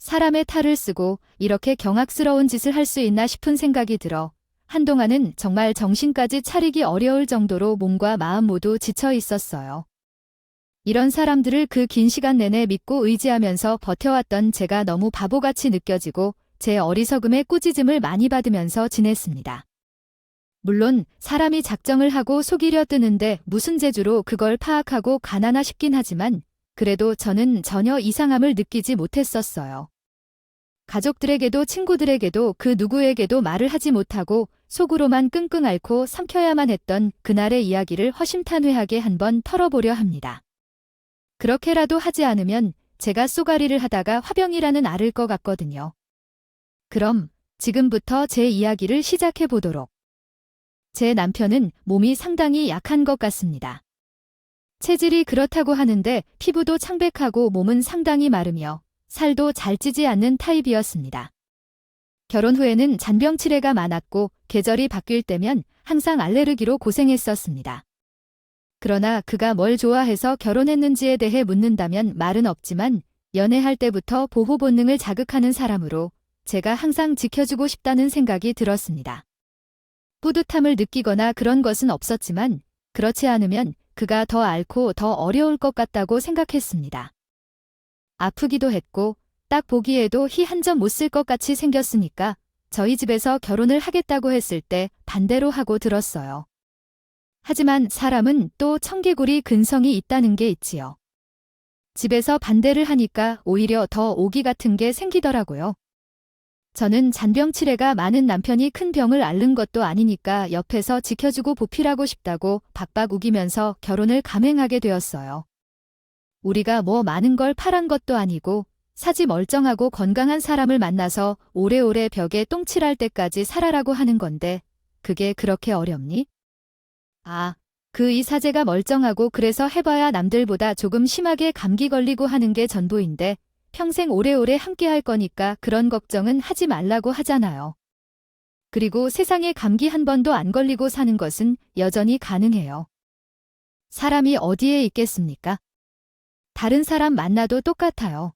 사람의 탈을 쓰고 이렇게 경악스러운 짓을 할 수 있나 싶은 생각이 들어 한동안은 정말 정신까지 차리기 어려울 정도로 몸과 마음 모두 지쳐 있었어요. 이런 사람들을 그 긴 시간 내내 믿고 의지하면서 버텨왔던 제가 너무 바보같이 느껴지고 제 어리석음에 꾸짖음을 많이 받으면서 지냈습니다. 물론 사람이 작정을 하고 속이려 뜨는데 무슨 재주로 그걸 파악하고 가나나 싶긴 하지만 그래도 저는 전혀 이상함을 느끼지 못했었어요. 가족들에게도 친구들에게도 그 누구에게도 말을 하지 못하고 속으로만 끙끙 앓고 삼켜야만 했던 그날의 이야기를 허심탄회하게 한번 털어보려 합니다. 그렇게라도 하지 않으면 제가 쏘가리를 하다가 화병이라는 앓을 것 같거든요. 그럼 지금부터 제 이야기를 시작해 보도록. 제 남편은 몸이 상당히 약한 것 같습니다. 체질이 그렇다고 하는데 피부도 창백하고 몸은 상당히 마르며 살도 잘 찌지 않는 타입이었습니다. 결혼 후에는 잔병 치레가 많았고 계절이 바뀔 때면 항상 알레르기로 고생했었습니다. 그러나 그가 뭘 좋아해서 결혼했는지에 대해 묻는다면 말은 없지만 연애할 때부터 보호 본능을 자극하는 사람으로 제가 항상 지켜주고 싶다는 생각이 들었습니다. 뿌듯함을 느끼거나 그런 것은 없었지만 그렇지 않으면 그가 더 앓고 더 어려울 것 같다고 생각했습니다. 아프기도 했고 딱 보기에도 희 한 점 못 쓸 것 같이 생겼으니까 저희 집에서 결혼을 하겠다고 했을 때 반대로 하고 들었어요. 하지만 사람은 또 청개구리 근성이 있다는 게 있지요. 집에서 반대를 하니까 오히려 더 오기 같은 게 생기더라고요. 저는 잔병 치레가 많은 남편이 큰 병을 앓는 것도 아니니까 옆에서 지켜주고 보필하고 싶다고 박박 우기면서 결혼을 감행하게 되었어요. 우리가 뭐 많은 걸 파란 것도 아니고 사지 멀쩡하고 건강한 사람을 만나서 오래오래 벽에 똥칠할 때까지 살아라고 하는 건데 그게 그렇게 어렵니? 그 이사제가 멀쩡하고 그래서 해봐야 남들보다 조금 심하게 감기 걸리고 하는 게 전부인데 평생 오래오래 함께 할 거니까 그런 걱정은 하지 말라고 하잖아요. 그리고 세상에 감기 한 번도 안 걸리고 사는 것은 여전히 가능해요. 사람이 어디에 있겠습니까? 다른 사람 만나도 똑같아요.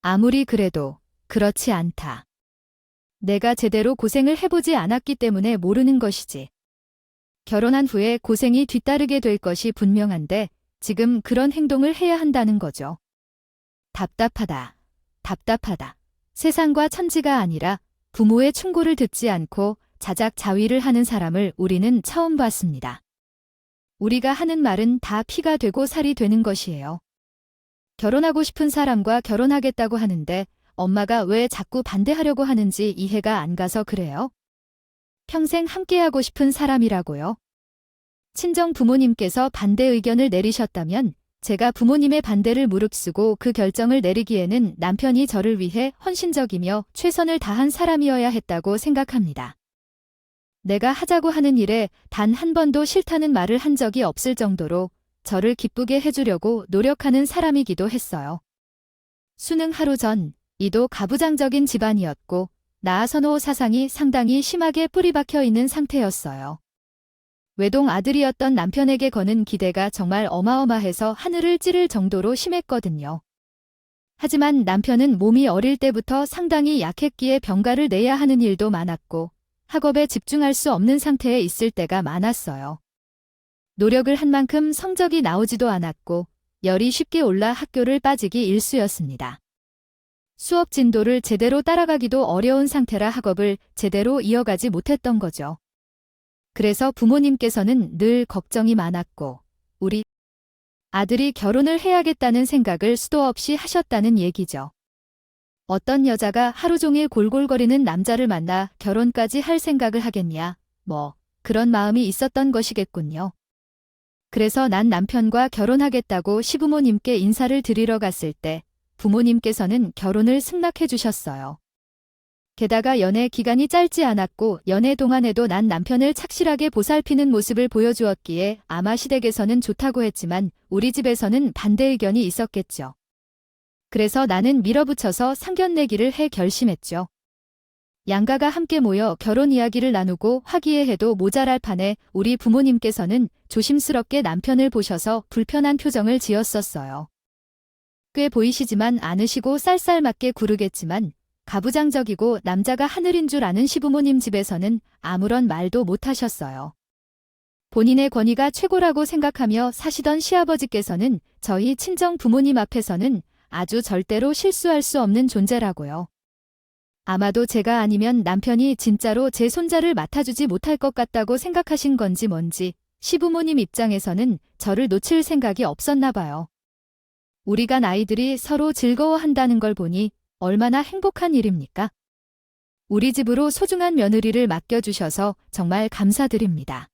아무리 그래도 그렇지 않다. 내가 제대로 고생을 해보지 않았기 때문에 모르는 것이지. 결혼한 후에 고생이 뒤따르게 될 것이 분명한데 지금 그런 행동을 해야 한다는 거죠. 답답하다. 답답하다. 세상과 천지가 아니라 부모의 충고를 듣지 않고 자작자위를 하는 사람을 우리는 처음 봤습니다. 우리가 하는 말은 다 피가 되고 살이 되는 것이에요. 결혼하고 싶은 사람과 결혼하겠다고 하는데 엄마가 왜 자꾸 반대하려고 하는지 이해가 안 가서 그래요. 평생 함께하고 싶은 사람이라고요. 친정 부모님께서 반대 의견을 내리셨다면 제가 부모님의 반대를 무릅쓰고 그 결정을 내리기에는 남편이 저를 위해 헌신적이며 최선을 다한 사람이어야 했다고 생각합니다. 내가 하자고 하는 일에 단 한 번도 싫다는 말을 한 적이 없을 정도로 저를 기쁘게 해주려고 노력하는 사람이기도 했어요. 수능 하루 전 이도 가부장적인 집안이었고 나아선호 사상이 상당히 심하게 뿌리박혀 있는 상태였어요. 외동 아들이었던 남편에게 거는 기대가 정말 어마어마해서 하늘을 찌를 정도로 심했거든요. 하지만 남편은 몸이 어릴 때부터 상당히 약했기에 병가를 내야 하는 일도 많았고 학업에 집중할 수 없는 상태에 있을 때가 많았어요. 노력을 한 만큼 성적이 나오지도 않았고 열이 쉽게 올라 학교를 빠지기 일쑤였습니다. 수업 진도를 제대로 따라가기도 어려운 상태라 학업을 제대로 이어가지 못했던 거죠. 그래서 부모님께서는 늘 걱정이 많았고 우리 아들이 결혼을 해야겠다는 생각을 수도 없이 하셨다는 얘기죠. 어떤 여자가 하루 종일 골골거리는 남자를 만나 결혼까지 할 생각을 하겠냐, 그런 마음이 있었던 것이겠군요. 그래서 난 남편과 결혼하겠다고 시부모님께 인사를 드리러 갔을 때 부모님께서는 결혼을 승낙해 주셨어요. 게다가 연애 기간이 짧지 않았고 연애 동안에도 난 남편을 착실하게 보살피는 모습을 보여주었기에 아마 시댁에서는 좋다고 했지만 우리 집에서는 반대 의견이 있었겠죠. 그래서 나는 밀어붙여서 상견례기를 해 결심했죠. 양가가 함께 모여 결혼 이야기를 나누고 화기애애해도 모자랄 판에 우리 부모님께서는 조심스럽게 남편을 보셔서 불편한 표정을 지었었어요. 꽤 보이시지만 않으시고 쌀쌀맞게 구르겠지만 가부장적이고 남자가 하늘인 줄 아는 시부모님 집에서는 아무런 말도 못하셨어요. 본인의 권위가 최고라고 생각하며 사시던 시아버지께서는 저희 친정 부모님 앞에서는 아주 절대로 실수할 수 없는 존재라고요. 아마도 제가 아니면 남편이 진짜로 제 손자를 맡아주지 못할 것 같다고 생각하신 건지 뭔지 시부모님 입장에서는 저를 놓칠 생각이 없었나 봐요. 우리 간 아이들이 서로 즐거워한다는 걸 보니 얼마나 행복한 일입니까? 우리 집으로 소중한 며느리를 맡겨주셔서 정말 감사드립니다.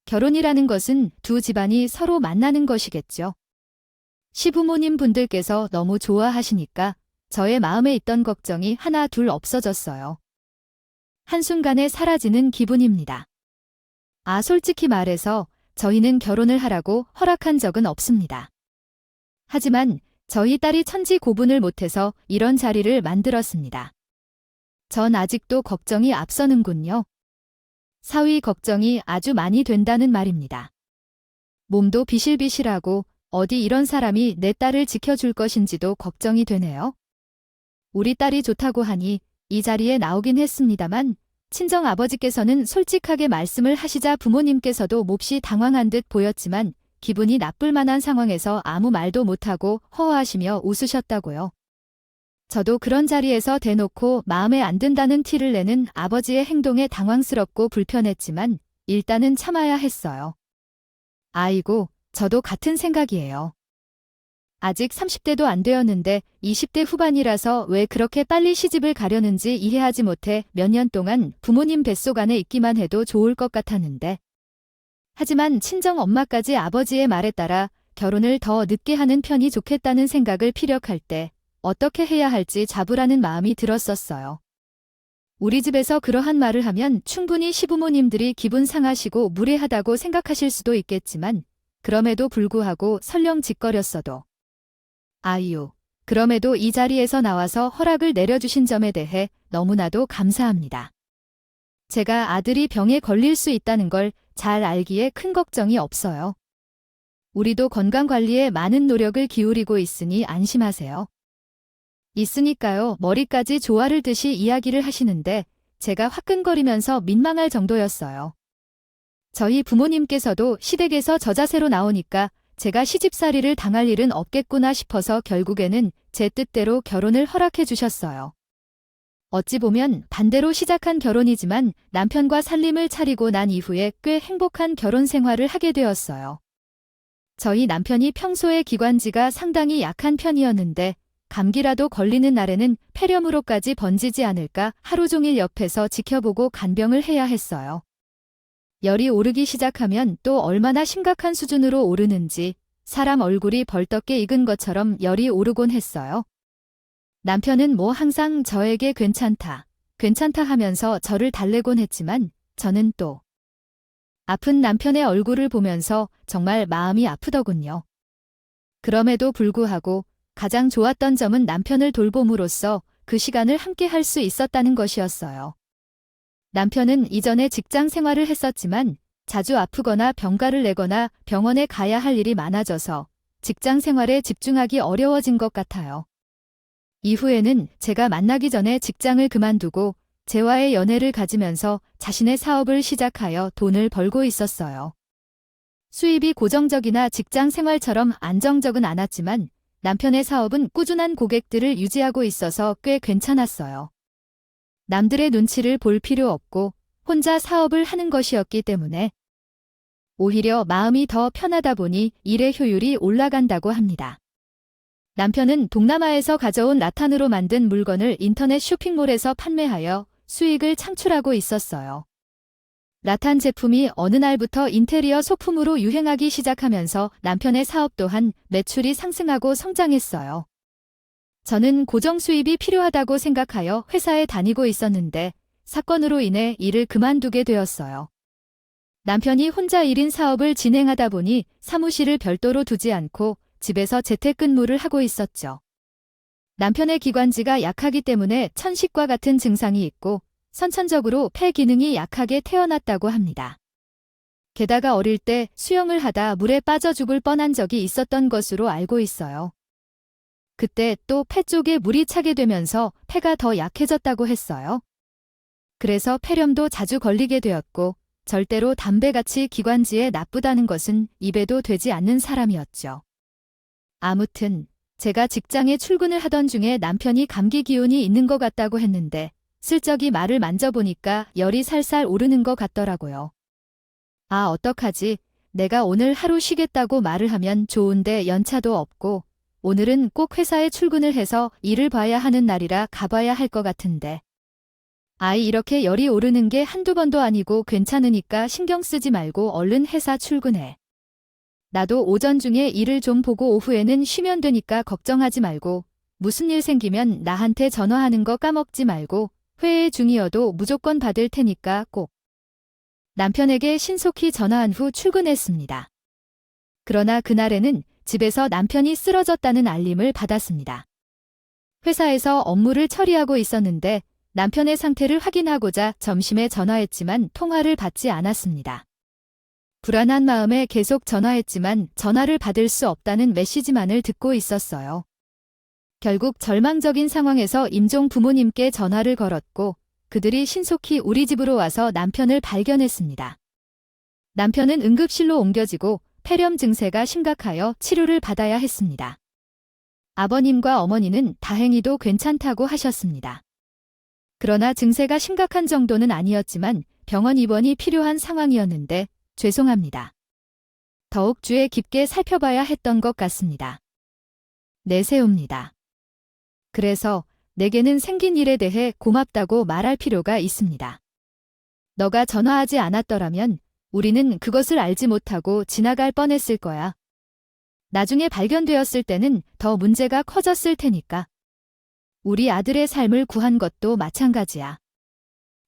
결혼이라는 것은 두 집안이 서로 만나는 것이겠죠. 시부모님 분들께서 너무 좋아하시니까 저의 마음에 있던 걱정이 하나 둘 없어졌어요. 한순간에 사라지는 기분입니다. 솔직히 말해서 저희는 결혼을 하라고 허락한 적은 없습니다. 하지만 저희 딸이 천지 고분을 못해서 이런 자리를 만들었습니다. 전 아직도 걱정이 앞서는군요. 사위 걱정이 아주 많이 된다는 말입니다. 몸도 비실비실하고 어디 이런 사람이 내 딸을 지켜줄 것인지도 걱정이 되네요. 우리 딸이 좋다고 하니 이 자리에 나오긴 했습니다만 친정 아버지께서는 솔직하게 말씀을 하시자 부모님께서도 몹시 당황한 듯 보였지만 기분이 나쁠 만한 상황에서 아무 말도 못하고 허허하시며 웃으셨다고요. 저도 그런 자리에서 대놓고 마음에 안 든다는 티를 내는 아버지의 행동에 당황스럽고 불편했지만 일단은 참아야 했어요. 아이고, 저도 같은 생각이에요. 아직 30대도 안 되었는데 20대 후반이라서 왜 그렇게 빨리 시집을 가려는지 이해하지 못해 몇 년 동안 부모님 뱃속 안에 있기만 해도 좋을 것 같았는데. 하지만 친정 엄마까지 아버지의 말에 따라 결혼을 더 늦게 하는 편이 좋겠다는 생각을 피력할 때 어떻게 해야 할지 잡으라는 마음이 들었었어요. 우리 집에서 그러한 말을 하면 충분히 시부모님들이 기분 상하시고 무례하다고 생각하실 수도 있겠지만 그럼에도 불구하고 설령 짓거렸어도 아유, 그럼에도 이 자리에서 나와서 허락을 내려주신 점에 대해 너무나도 감사합니다. 제가 아들이 병에 걸릴 수 있다는 걸 잘 알기에 큰 걱정이 없어요. 우리도 건강관리에 많은 노력을 기울이고 있으니 안심하세요. 있으니까요. 머리까지 조아를 듯이 이야기를 하시는데 제가 화끈거리면서 민망할 정도였어요. 저희 부모님께서도 시댁에서 저자세로 나오니까 제가 시집살이를 당할 일은 없겠구나 싶어서 결국에는 제 뜻대로 결혼을 허락해 주셨어요. 어찌 보면 반대로 시작한 결혼이지만 남편과 살림을 차리고 난 이후에 꽤 행복한 결혼 생활을 하게 되었어요. 저희 남편이 평소에 기관지가 상당히 약한 편이었는데 감기라도 걸리는 날에는 폐렴으로까지 번지지 않을까 하루 종일 옆에서 지켜보고 간병을 해야 했어요. 열이 오르기 시작하면 또 얼마나 심각한 수준으로 오르는지 사람 얼굴이 벌떡게 익은 것처럼 열이 오르곤 했어요. 남편은 항상 저에게 괜찮다 하면서 저를 달래곤 했지만 저는 또 아픈 남편의 얼굴을 보면서 정말 마음이 아프더군요. 그럼에도 불구하고 가장 좋았던 점은 남편을 돌봄으로써 그 시간을 함께 할 수 있었다는 것이었어요. 남편은 이전에 직장 생활을 했었지만 자주 아프거나 병가를 내거나 병원에 가야 할 일이 많아져서 직장 생활에 집중하기 어려워진 것 같아요. 이후에는 제가 만나기 전에 직장을 그만두고 재와의 연애를 가지면서 자신의 사업을 시작하여 돈을 벌고 있었어요. 수입이 고정적이나 직장 생활처럼 안정적은 않았지만 남편의 사업은 꾸준한 고객들을 유지하고 있어서 꽤 괜찮았어요. 남들의 눈치를 볼 필요 없고 혼자 사업을 하는 것이었기 때문에 오히려 마음이 더 편하다 보니 일의 효율이 올라간다고 합니다. 남편은 동남아에서 가져온 라탄으로 만든 물건을 인터넷 쇼핑몰에서 판매하여 수익을 창출하고 있었어요. 라탄 제품이 어느 날부터 인테리어 소품으로 유행하기 시작하면서 남편의 사업 또한 매출이 상승하고 성장했어요. 저는 고정 수입이 필요하다고 생각하여 회사에 다니고 있었는데 사건으로 인해 일을 그만두게 되었어요. 남편이 혼자 1인 사업을 진행하다 보니 사무실을 별도로 두지 않고 집에서 재택근무를 하고 있었죠. 남편의 기관지가 약하기 때문에 천식과 같은 증상이 있고 선천적으로 폐 기능이 약하게 태어났다고 합니다. 게다가 어릴 때 수영을 하다 물에 빠져 죽을 뻔한 적이 있었던 것으로 알고 있어요. 그때 또 폐 쪽에 물이 차게 되면서 폐가 더 약해졌다고 했어요. 그래서 폐렴도 자주 걸리게 되었고 절대로 담배같이 기관지에 나쁘다는 것은 입에도 되지 않는 사람이었죠. 아무튼 제가 직장에 출근을 하던 중에 남편이 감기 기운이 있는 것 같다고 했는데 슬쩍이 말을 만져보니까 열이 살살 오르는 것 같더라고요. 아, 어떡하지? 내가 오늘 하루 쉬겠다고 말을 하면 좋은데 연차도 없고 오늘은 꼭 회사에 출근을 해서 일을 봐야 하는 날이라 가봐야 할 것 같은데. 아이, 이렇게 열이 오르는 게 한두 번도 아니고 괜찮으니까 신경 쓰지 말고 얼른 회사 출근해. 나도 오전 중에 일을 좀 보고 오후에는 쉬면 되니까 걱정하지 말고 무슨 일 생기면 나한테 전화하는 거 까먹지 말고 회의 중이어도 무조건 받을 테니까 꼭. 남편에게 신속히 전화한 후 출근했습니다. 그러나 그날에는 집에서 남편이 쓰러졌다는 알림을 받았습니다. 회사에서 업무를 처리하고 있었는데 남편의 상태를 확인하고자 점심에 전화했지만 통화를 받지 않았습니다. 불안한 마음에 계속 전화했지만 전화를 받을 수 없다는 메시지만을 듣고 있었어요. 결국 절망적인 상황에서 임종 부모님께 전화를 걸었고 그들이 신속히 우리 집으로 와서 남편을 발견했습니다. 남편은 응급실로 옮겨지고 폐렴 증세가 심각하여 치료를 받아야 했습니다. 아버님과 어머니는 다행히도 괜찮다고 하셨습니다. 그러나 증세가 심각한 정도는 아니었지만 병원 입원이 필요한 상황이었는데 죄송합니다. 더욱 주의 깊게 살펴봐야 했던 것 같습니다. 내세웁니다. 그래서 내게는 생긴 일에 대해 고맙다고 말할 필요가 있습니다. 너가 전화하지 않았더라면 우리는 그것을 알지 못하고 지나갈 뻔했을 거야. 나중에 발견되었을 때는 더 문제가 커졌을 테니까. 우리 아들의 삶을 구한 것도 마찬가지야.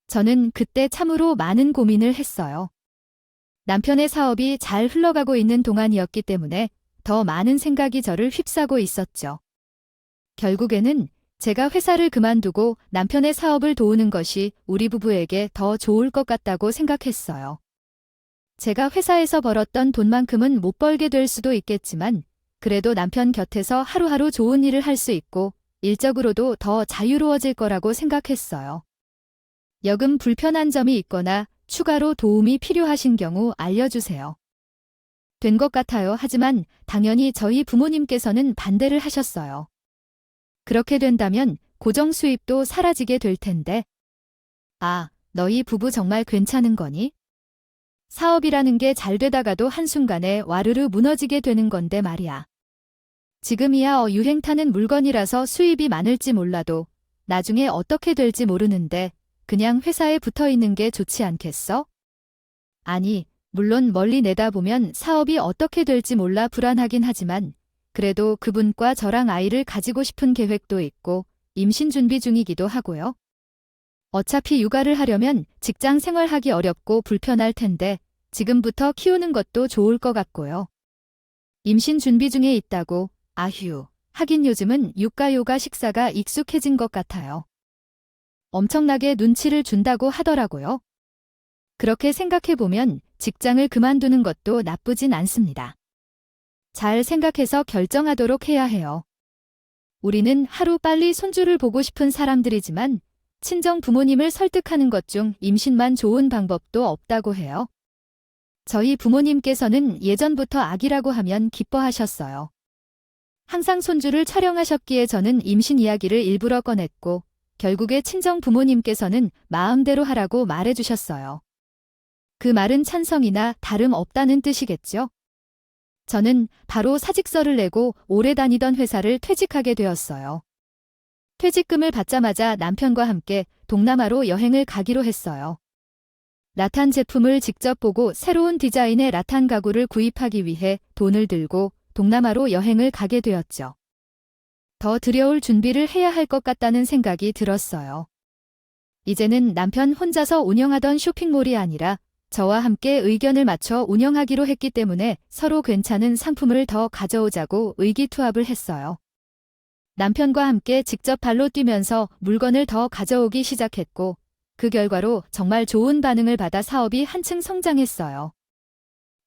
저는 그때 참으로 많은 고민을 했어요. 남편의 사업이 잘 흘러가고 있는 동안이었기 때문에 더 많은 생각이 저를 휩싸고 있었죠. 결국에는 제가 회사를 그만두고 남편의 사업을 도우는 것이 우리 부부에게 더 좋을 것 같다고 생각했어요. 제가 회사에서 벌었던 돈만큼은 못 벌게 될 수도 있겠지만 그래도 남편 곁에서 하루하루 좋은 일을 할 수 있고 일적으로도 더 자유로워질 거라고 생각했어요. 여금 불편한 점이 있거나 추가로 도움이 필요하신 경우 알려주세요. 된 것 같아요. 하지만 당연히 저희 부모님께서는 반대를 하셨어요. 그렇게 된다면 고정 수입도 사라지게 될 텐데. 아, 너희 부부 정말 괜찮은 거니? 사업이라는 게 잘 되다가도 한순간에 와르르 무너지게 되는 건데 말이야. 지금이야 유행 타는 물건이라서 수입이 많을지 몰라도 나중에 어떻게 될지 모르는데 그냥 회사에 붙어 있는 게 좋지 않겠어? 아니, 물론 멀리 내다보면 사업이 어떻게 될지 몰라 불안하긴 하지만 그래도 그분과 저랑 아이를 가지고 싶은 계획도 있고 임신 준비 중이기도 하고요. 어차피 육아를 하려면 직장 생활하기 어렵고 불편할 텐데 지금부터 키우는 것도 좋을 것 같고요. 임신 준비 중에 있다고, 아휴, 하긴 요즘은 육가요가 식사가 익숙해진 것 같아요. 엄청나게 눈치를 준다고 하더라고요. 그렇게 생각해보면 직장을 그만두는 것도 나쁘진 않습니다. 잘 생각해서 결정하도록 해야 해요. 우리는 하루빨리 손주를 보고 싶은 사람들이지만 친정 부모님을 설득하는 것 중 임신만 좋은 방법도 없다고 해요. 저희 부모님께서는 예전부터 아기라고 하면 기뻐하셨어요. 항상 손주를 촬영하셨기에 저는 임신 이야기를 일부러 꺼냈고 결국에 친정 부모님께서는 마음대로 하라고 말해주셨어요. 그 말은 찬성이나 다름없다는 뜻이겠죠? 저는 바로 사직서를 내고 오래 다니던 회사를 퇴직하게 되었어요. 퇴직금을 받자마자 남편과 함께 동남아로 여행을 가기로 했어요. 라탄 제품을 직접 보고 새로운 디자인의 라탄 가구를 구입하기 위해 돈을 들고 동남아로 여행을 가게 되었죠. 더 들여올 준비를 해야 할 것 같다는 생각이 들었어요. 이제는 남편 혼자서 운영하던 쇼핑몰이 아니라 저와 함께 의견을 맞춰 운영하기로 했기 때문에 서로 괜찮은 상품을 더 가져오자고 의기투합을 했어요. 남편과 함께 직접 발로 뛰면서 물건을 더 가져오기 시작했고 그 결과로 정말 좋은 반응을 받아 사업이 한층 성장했어요.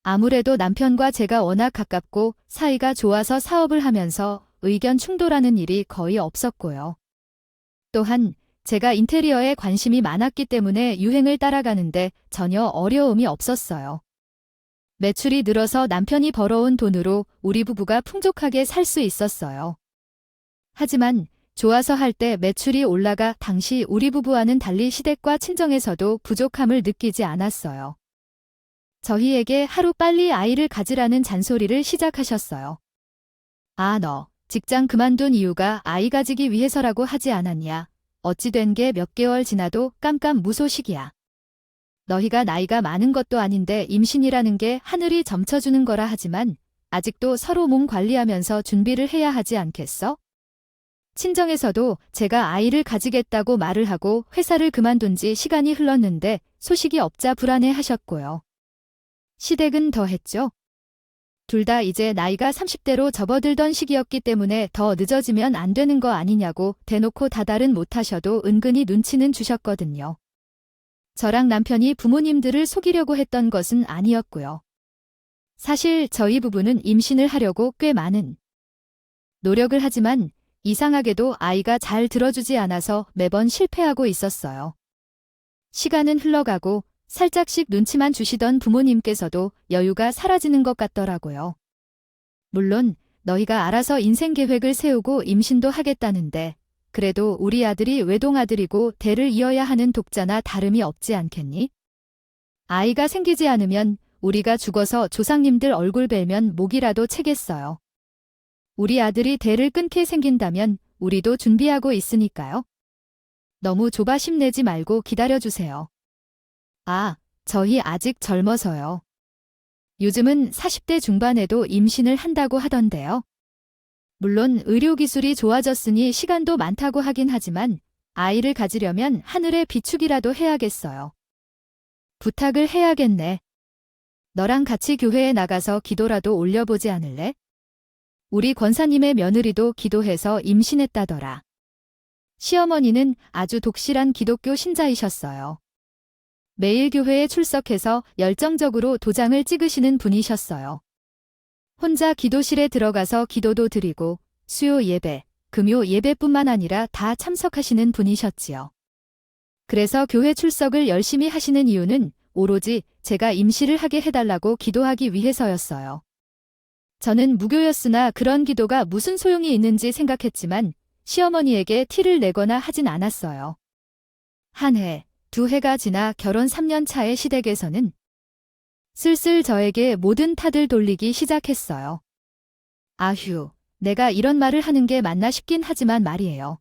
아무래도 남편과 제가 워낙 가깝고 사이가 좋아서 사업을 하면서 의견 충돌하는 일이 거의 없었고요. 또한 제가 인테리어에 관심이 많았기 때문에 유행을 따라가는데 전혀 어려움이 없었어요. 매출이 늘어서 남편이 벌어온 돈으로 우리 부부가 풍족하게 살 수 있었어요. 하지만 좋아서 할 때 매출이 올라가 당시 우리 부부와는 달리 시댁과 친정에서도 부족함을 느끼지 않았어요. 저희에게 하루 빨리 아이를 가지라는 잔소리를 시작하셨어요. 아, 너 직장 그만둔 이유가 아이 가지기 위해서라고 하지 않았냐? 어찌 된 게 몇 개월 지나도 깜깜무소식이야. 너희가 나이가 많은 것도 아닌데 임신이라는 게 하늘이 점쳐주는 거라 하지만 아직도 서로 몸 관리하면서 준비를 해야 하지 않겠어? 친정에서도 제가 아이를 가지겠다고 말을 하고 회사를 그만둔 지 시간이 흘렀는데 소식이 없자 불안해 하셨고요. 시댁은 더 했죠. 둘 다 이제 나이가 30대로 접어들던 시기였기 때문에 더 늦어지면 안 되는 거 아니냐고 대놓고 다달은 못하셔도 은근히 눈치는 주셨거든요. 저랑 남편이 부모님들을 속이려고 했던 것은 아니었고요. 사실 저희 부부는 임신을 하려고 꽤 많은 노력을 하지만 이상하게도 아이가 잘 들어주지 않아서 매번 실패하고 있었어요. 시간은 흘러가고 살짝씩 눈치만 주시던 부모님께서도 여유가 사라지는 것 같더라고요. 물론 너희가 알아서 인생 계획을 세우고 임신도 하겠다는데 그래도 우리 아들이 외동아들이고 대를 이어야 하는 독자나 다름이 없지 않겠니? 아이가 생기지 않으면 우리가 죽어서 조상님들 얼굴 뵈면 목이라도 채겠어요. 우리 아들이 대를 끊게 생긴다면 우리도 준비하고 있으니까요. 너무 조바심 내지 말고 기다려주세요. 아, 저희 아직 젊어서요. 요즘은 40대 중반에도 임신을 한다고 하던데요. 물론 의료기술이 좋아졌으니 시간도 많다고 하긴 하지만 아이를 가지려면 하늘의 비축이라도 해야겠어요. 부탁을 해야겠네. 너랑 같이 교회에 나가서 기도라도 올려보지 않을래? 우리 권사님의 며느리도 기도해서 임신했다더라. 시어머니는 아주 독실한 기독교 신자이셨어요. 매일 교회에 출석해서 열정적으로 도장을 찍으시는 분이셨어요. 혼자 기도실에 들어가서 기도도 드리고 수요 예배, 금요 예배뿐만 아니라 다 참석하시는 분이셨지요. 그래서 교회 출석을 열심히 하시는 이유는 오로지 제가 임시를 하게 해달라고 기도하기 위해서였어요. 저는 무교였으나 그런 기도가 무슨 소용이 있는지 생각했지만 시어머니에게 티를 내거나 하진 않았어요. 한 해, 두 해가 지나 결혼 3년 차의 시댁에서는 슬슬 저에게 모든 탓을 돌리기 시작했어요. 아휴, 내가 이런 말을 하는 게 맞나 싶긴 하지만 말이에요.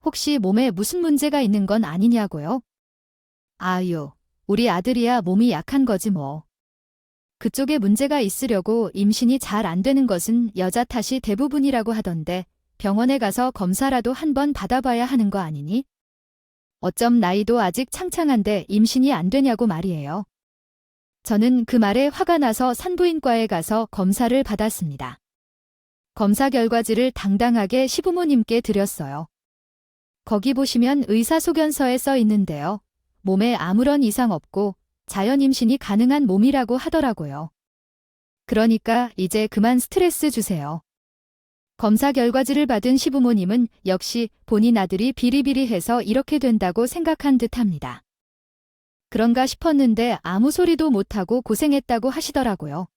혹시 몸에 무슨 문제가 있는 건 아니냐고요? 아유, 우리 아들이야 몸이 약한 거지 뭐. 그쪽에 문제가 있으려고 임신이 잘 안 되는 것은 여자 탓이 대부분이라고 하던데 병원에 가서 검사라도 한번 받아봐야 하는 거 아니니? 어쩜 나이도 아직 창창한데 임신이 안 되냐고 말이에요. 저는 그 말에 화가 나서 산부인과에 가서 검사를 받았습니다. 검사 결과지를 당당하게 시부모님께 드렸어요. 거기 보시면 의사소견서에 써 있는데요. 몸에 아무런 이상 없고 자연 임신이 가능한 몸이라고 하더라고요. 그러니까 이제 그만 스트레스 주세요. 검사 결과지를 받은 시부모님은 역시 본인 아들이 비리비리해서 이렇게 된다고 생각한 듯합니다. 그런가 싶었는데 아무 소리도 못하고 고생했다고 하시더라고요.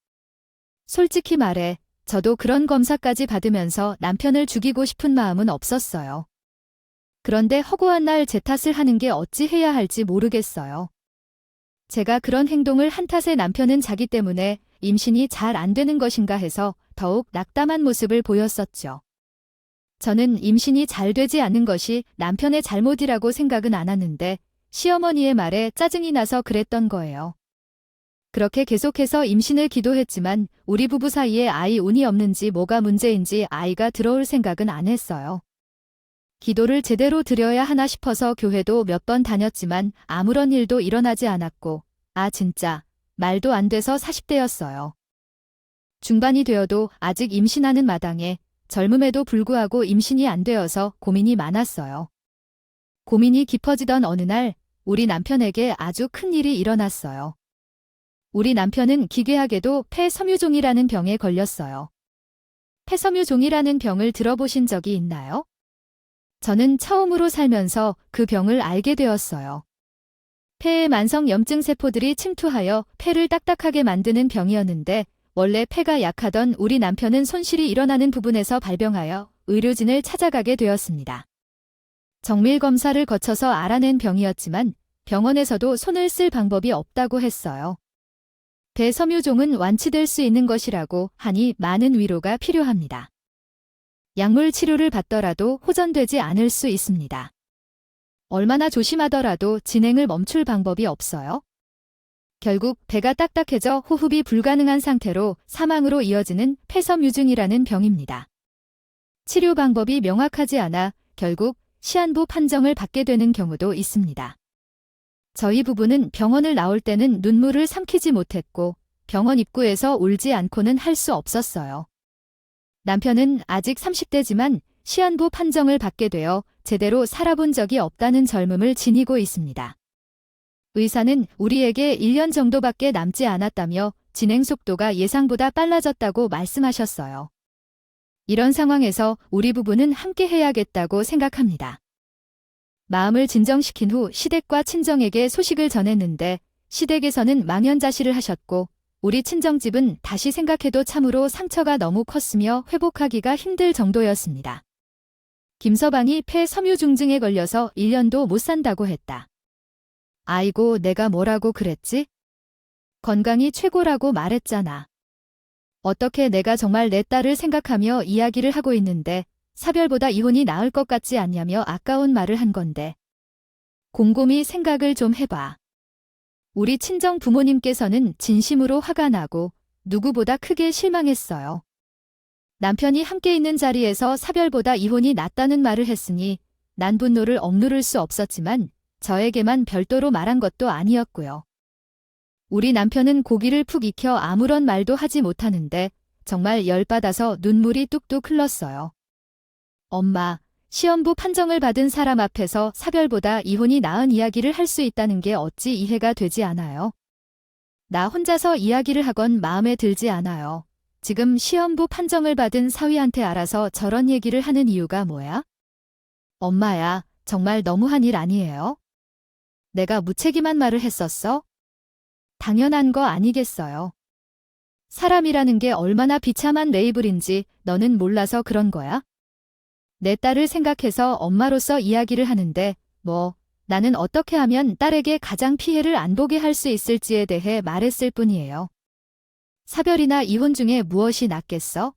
솔직히 말해 저도 그런 검사까지 받으면서 남편을 죽이고 싶은 마음은 없었어요. 그런데 허구한 날 제 탓을 하는 게 어찌 해야 할지 모르겠어요. 제가 그런 행동을 한 탓에 남편은 자기 때문에 임신이 잘 안 되는 것인가 해서 더욱 낙담한 모습을 보였었죠. 저는 임신이 잘 되지 않는 것이 남편의 잘못이라고 생각은 않았는데 시어머니의 말에 짜증이 나서 그랬던 거예요. 그렇게 계속해서 임신을 기도했지만 우리 부부 사이에 아이 운이 없는지 뭐가 문제인지 아이가 들어올 생각은 안 했어요. 기도를 제대로 드려야 하나 싶어서 교회도 몇 번 다녔지만 아무런 일도 일어나지 않았고 진짜 말도 안 돼서 40대였어요. 중반이 되어도 아직 임신하는 마당에 젊음에도 불구하고 임신이 안 되어서 고민이 많았어요. 고민이 깊어지던 어느 날 우리 남편에게 아주 큰 일이 일어났어요. 우리 남편은 기괴하게도 폐섬유종이라는 병에 걸렸어요. 폐섬유종이라는 병을 들어보신 적이 있나요? 저는 처음으로 살면서 그 병을 알게 되었어요. 폐에 만성 염증 세포들이 침투하여 폐를 딱딱하게 만드는 병이었는데 원래 폐가 약하던 우리 남편은 손실이 일어나는 부분에서 발병하여 의료진을 찾아가게 되었습니다. 정밀 검사를 거쳐서 알아낸 병이었지만 병원에서도 손을 쓸 방법이 없다고 했어요. 폐섬유종은 완치될 수 있는 것이라고 하니 많은 위로가 필요합니다. 약물 치료를 받더라도 호전되지 않을 수 있습니다. 얼마나 조심하더라도 진행을 멈출 방법이 없어요. 결국 폐가 딱딱해져 호흡이 불가능한 상태로 사망으로 이어지는 폐섬유증이라는 병입니다. 치료 방법이 명확하지 않아 결국 시한부 판정을 받게 되는 경우도 있습니다. 저희 부부는 병원을 나올 때는 눈물을 삼키지 못했고 병원 입구에서 울지 않고는 할 수 없었어요. 남편은 아직 30대지만 시한부 판정을 받게 되어 제대로 살아본 적이 없다는 젊음을 지니고 있습니다. 의사는 우리에게 1년 정도밖에 남지 않았다며 진행 속도가 예상보다 빨라졌다고 말씀하셨어요. 이런 상황에서 우리 부부는 함께 해야겠다고 생각합니다. 마음을 진정시킨 후 시댁과 친정에게 소식을 전했는데 시댁에서는 망연자실을 하셨고 우리 친정집은 다시 생각해도 참으로 상처가 너무 컸으며 회복하기가 힘들 정도였습니다. 김서방이 폐섬유중증에 걸려서 1년도 못 산다고 했다. 아이고 내가 뭐라고 그랬지? 건강이 최고라고 말했잖아. 어떻게 내가 정말 내 딸을 생각하며 이야기를 하고 있는데 사별보다 이혼이 나을 것 같지 않냐며 아까운 말을 한 건데. 곰곰이 생각을 좀 해봐. 우리 친정 부모님께서는 진심으로 화가 나고 누구보다 크게 실망했어요. 남편이 함께 있는 자리에서 사별보다 이혼이 낫다는 말을 했으니 난 분노를 억누를 수 없었지만 저에게만 별도로 말한 것도 아니었고요. 우리 남편은 고기를 푹 익혀 아무런 말도 하지 못하는데 정말 열받아서 눈물이 뚝뚝 흘렀어요. 엄마, 시험부 판정을 받은 사람 앞에서 사별보다 이혼이 나은 이야기를 할 수 있다는 게 어찌 이해가 되지 않아요? 나 혼자서 이야기를 하건 마음에 들지 않아요. 지금 시험부 판정을 받은 사위한테 알아서 저런 얘기를 하는 이유가 뭐야? 엄마야, 정말 너무한 일 아니에요? 내가 무책임한 말을 했었어? 당연한 거 아니겠어요. 사람이라는 게 얼마나 비참한 레이블인지 너는 몰라서 그런 거야? 내 딸을 생각해서 엄마로서 이야기를 하는데 나는 어떻게 하면 딸에게 가장 피해를 안 보게 할 수 있을지에 대해 말했을 뿐이에요. 사별이나 이혼 중에 무엇이 낫겠어?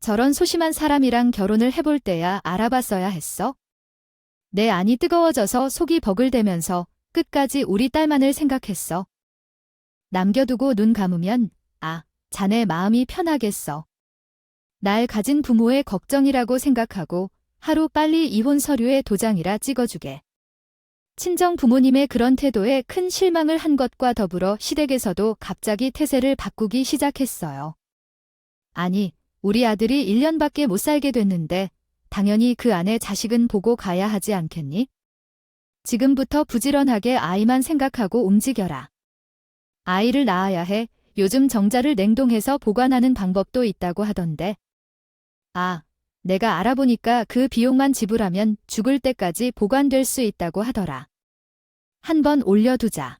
저런 소심한 사람이랑 결혼을 해볼 때야 알아봤어야 했어? 내 안이 뜨거워져서 속이 버글대면서 끝까지 우리 딸만을 생각했어. 남겨두고 눈 감으면 자네 마음이 편하겠어. 날 가진 부모의 걱정이라고 생각하고 하루 빨리 이혼 서류에 도장이라 찍어주게. 친정 부모님의 그런 태도에 큰 실망을 한 것과 더불어 시댁에서도 갑자기 태세를 바꾸기 시작했어요. 아니, 우리 아들이 1년밖에 못 살게 됐는데 당연히 그 안에 자식은 보고 가야 하지 않겠니? 지금부터 부지런하게 아이만 생각하고 움직여라. 아이를 낳아야 해. 요즘 정자를 냉동해서 보관하는 방법도 있다고 하던데. 내가 알아보니까 그 비용만 지불하면 죽을 때까지 보관될 수 있다고 하더라. 한번 올려두자.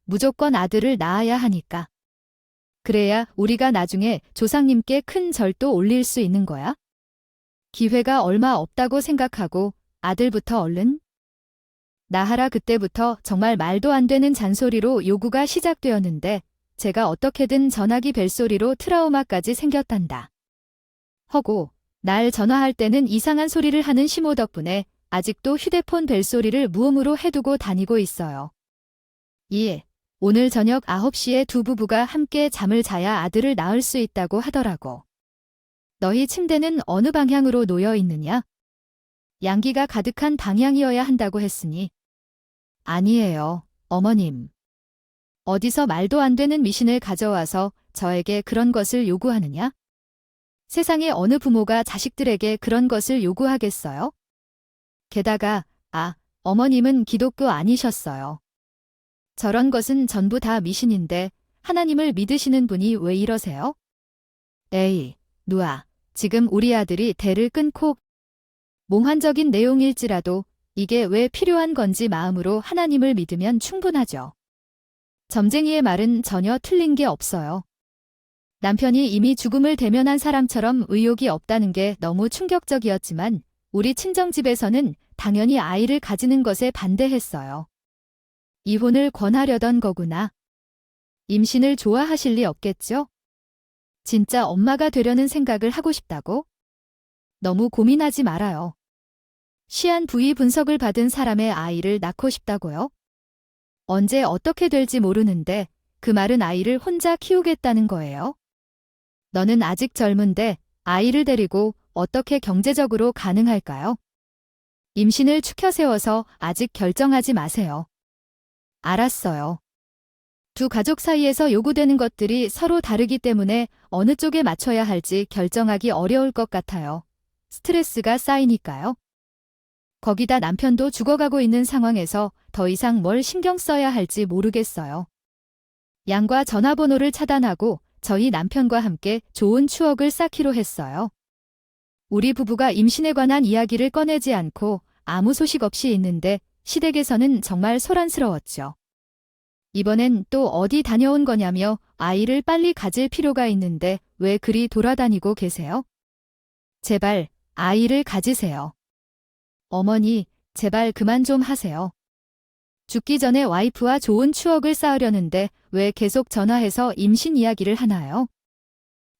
무조건 아들을 낳아야 하니까. 그래야 우리가 나중에 조상님께 큰 절도 올릴 수 있는 거야? 기회가 얼마 없다고 생각하고 아들부터 얼른? 나하라 그때부터 정말 말도 안 되는 잔소리로 요구가 시작되었는데 제가 어떻게든 전화기 벨소리로 트라우마까지 생겼단다. 허고 날 전화할 때는 이상한 소리를 하는 시모 덕분에 아직도 휴대폰 벨소리를 무음으로 해두고 다니고 있어요. 오늘 저녁 9시에 두 부부가 함께 잠을 자야 아들을 낳을 수 있다고 하더라고. 너희 침대는 어느 방향으로 놓여 있느냐? 양기가 가득한 방향이어야 한다고 했으니. 아니에요, 어머님. 어디서 말도 안 되는 미신을 가져와서 저에게 그런 것을 요구하느냐? 세상에 어느 부모가 자식들에게 그런 것을 요구하겠어요? 게다가, 어머님은 기독교 아니셨어요. 저런 것은 전부 다 미신인데 하나님을 믿으시는 분이 왜 이러세요? 에이, 누아, 지금 우리 아들이 대를 끊고 몽환적인 내용일지라도 이게 왜 필요한 건지 마음으로 하나님을 믿으면 충분하죠. 점쟁이의 말은 전혀 틀린 게 없어요. 남편이 이미 죽음을 대면한 사람처럼 의욕이 없다는 게 너무 충격적이었지만 우리 친정집에서는 당연히 아이를 가지는 것에 반대했어요. 이혼을 권하려던 거구나. 임신을 좋아하실 리 없겠죠? 진짜 엄마가 되려는 생각을 하고 싶다고? 너무 고민하지 말아요. 시한 부위 분석을 받은 사람의 아이를 낳고 싶다고요? 언제 어떻게 될지 모르는데 그 말은 아이를 혼자 키우겠다는 거예요? 너는 아직 젊은데 아이를 데리고 어떻게 경제적으로 가능할까요? 임신을 추켜 세워서 아직 결정하지 마세요. 알았어요. 두 가족 사이에서 요구되는 것들이 서로 다르기 때문에 어느 쪽에 맞춰야 할지 결정하기 어려울 것 같아요. 스트레스가 쌓이니까요. 거기다 남편도 죽어가고 있는 상황에서 더 이상 뭘 신경 써야 할지 모르겠어요. 양과 전화번호를 차단하고 저희 남편과 함께 좋은 추억을 쌓기로 했어요. 우리 부부가 임신에 관한 이야기를 꺼내지 않고 아무 소식 없이 있는데 시댁에서는 정말 소란스러웠죠. 이번엔 또 어디 다녀온 거냐며 아이를 빨리 가질 필요가 있는데 왜 그리 돌아다니고 계세요? 제발 아이를 가지세요. 어머니, 제발 그만 좀 하세요. 죽기 전에 와이프와 좋은 추억을 쌓으려는데 왜 계속 전화해서 임신 이야기를 하나요?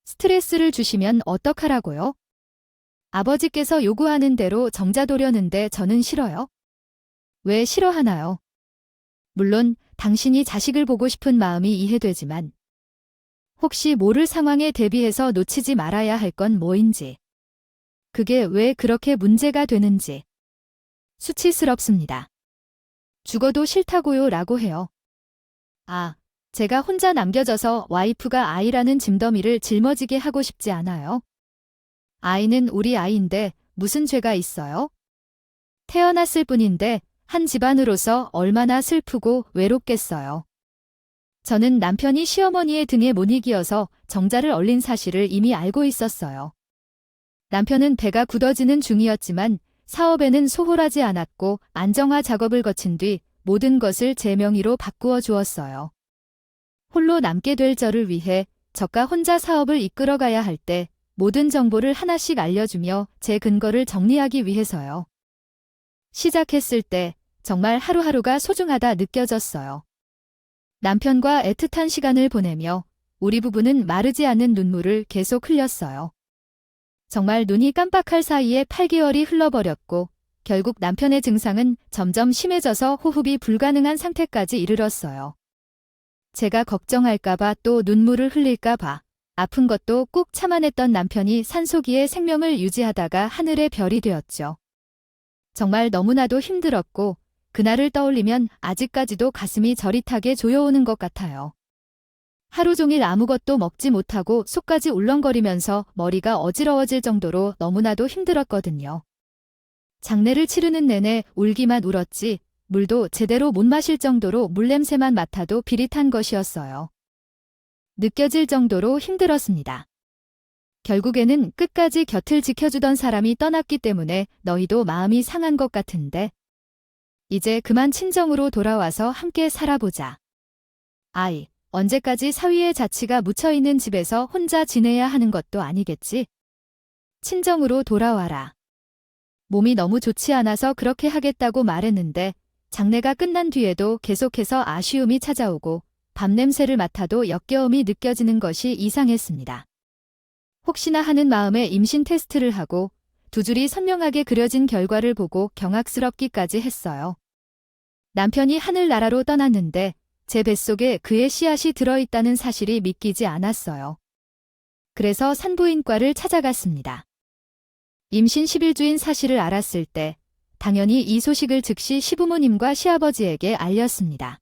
스트레스를 주시면 어떡하라고요? 아버지께서 요구하는 대로 정자도려는데 저는 싫어요. 왜 싫어하나요? 물론 당신이 자식을 보고 싶은 마음이 이해되지만 혹시 모를 상황에 대비해서 놓치지 말아야 할 건 뭐인지, 그게 왜 그렇게 문제가 되는지 수치스럽습니다. 죽어도 싫다고요 라고 해요. 아, 제가 혼자 남겨져서 와이프가 아이라는 짐더미를 짊어지게 하고 싶지 않아요. 아이는 우리 아이인데 무슨 죄가 있어요? 태어났을 뿐인데 한 집안으로서 얼마나 슬프고 외롭겠어요. 저는 남편이 시어머니의 등에 못 이기어서 정자를 얼린 사실을 이미 알고 있었어요. 남편은 배가 굳어지는 중이었지만 사업에는 소홀하지 않았고 안정화 작업을 거친 뒤 모든 것을 제 명의로 바꾸어 주었어요. 홀로 남게 될 저를 위해 저가 혼자 사업을 이끌어가야 할 때 모든 정보를 하나씩 알려주며 제 근거를 정리하기 위해서요. 시작했을 때 정말 하루하루가 소중하다 느껴졌어요. 남편과 애틋한 시간을 보내며 우리 부부는 마르지 않는 눈물을 계속 흘렸어요. 정말 눈이 깜빡할 사이에 8개월이 흘러버렸고 결국 남편의 증상은 점점 심해져서 호흡이 불가능한 상태까지 이르렀어요. 제가 걱정할까봐 또 눈물을 흘릴까봐 아픈 것도 꾹 참아냈던 남편이 산소기에 생명을 유지하다가 하늘의 별이 되었죠. 정말 너무나도 힘들었고 그날을 떠올리면 아직까지도 가슴이 저릿하게 조여오는 것 같아요. 하루 종일 아무것도 먹지 못하고 속까지 울렁거리면서 머리가 어지러워질 정도로 너무나도 힘들었거든요. 장례를 치르는 내내 울기만 울었지 물도 제대로 못 마실 정도로 물냄새만 맡아도 비릿한 것이었어요. 느껴질 정도로 힘들었습니다. 결국에는 끝까지 곁을 지켜주던 사람이 떠났기 때문에 너희도 마음이 상한 것 같은데 이제 그만 친정으로 돌아와서 함께 살아보자. 아이, 언제까지 사위의 자취가 묻혀있는 집에서 혼자 지내야 하는 것도 아니겠지? 친정으로 돌아와라. 몸이 너무 좋지 않아서 그렇게 하겠다고 말했는데 장례가 끝난 뒤에도 계속해서 아쉬움이 찾아오고 밤냄새를 맡아도 역겨움이 느껴지는 것이 이상했습니다. 혹시나 하는 마음에 임신 테스트를 하고 두 줄이 선명하게 그려진 결과를 보고 경악스럽기까지 했어요. 남편이 하늘나라로 떠났는데 제 뱃속에 그의 씨앗이 들어있다는 사실이 믿기지 않았어요. 그래서 산부인과를 찾아갔습니다. 임신 10일주인 사실을 알았을 때 당연히 이 소식을 즉시 시부모님과 시아버지에게 알렸습니다.